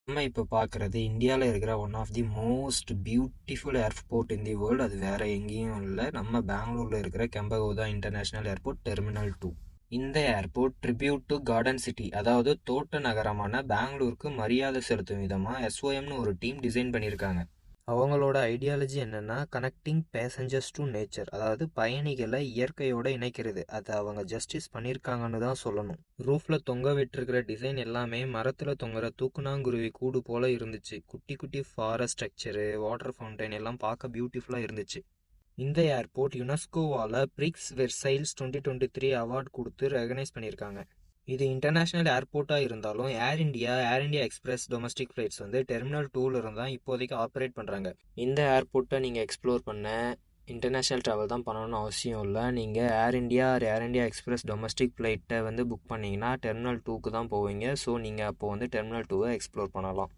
நம்ம இப்போ பார்க்குறது இந்தியாவில் இருக்கிற one of the most beautiful airport in the world. அது வேறு எங்கேயும் இல்லை, நம்ம பெங்களூரில் இருக்கிற கெம்பகோதா இன்டர்நேஷ்னல் ஏர்போர்ட் டெர்மினல் 2. இந்த airport tribute to garden city, அதாவது தோட்ட நகரமான பெங்களூருக்கு மரியாதை செலுத்தும் விதமாக எஸ்ஓஎம்னு ஒரு டீம் டிசைன் பண்ணியிருக்காங்க. அவங்களோட ஐடியாலஜி என்னென்னா கனெக்டிங் பேசஞ்சர்ஸ் டு நேச்சர், அதாவது பயணிகளை இயற்கையோடு இணைக்கிறது. அதை அவங்க ஜஸ்டிஸ் பண்ணியிருக்காங்கன்னு தான் சொல்லணும். ரூஃபில் தொங்க விட்டுருக்கிற டிசைன் எல்லாமே மரத்தில் தொங்குற தூக்குனாங்குருவி கூடு போல் இருந்துச்சு. குட்டி குட்டி ஃபாரஸ்ட் ஸ்ட்ரக்சரு, வாட்டர் ஃபவுண்டைன் எல்லாம் பார்க்க பியூட்டிஃபுல்லாக இருந்துச்சு. இந்த ஏர்போர்ட் யுனெஸ்கோவால் பிரிக்ஸ் வெர்சைல்ஸ் 2023 அவார்ட் கொடுத்து ரெகனைஸ் பண்ணியிருக்காங்க. இது இன்டர்நேஷ்னல் ஏர்போர்ட்டாக இருந்தாலும் air India express domestic flights terminal 2ல் இருந்தால் இப்போதைக்கு ஆப்ரேட் பண்ணுறாங்க. இந்த ஏர்போர்ட்டை நீங்கள் எக்ஸ்ப்ளோர் பண்ண இன்டர்நேஷ்னல் ட்ராவல் தான் பண்ணணும்னு அவசியம் இல்லை. நீங்கள் ஏர் இந்தியா எக்ஸ்பிரஸ் டொமஸ்டிக் ஃப்ளைட்டை புக் பண்ணிங்கன்னா டெர்மினல் 2க்கு தான் போவீங்க. ஸோ நீங்கள் அப்போது டெர்மினல் 2வை எக்ஸ்ப்ளோர் பண்ணலாம்.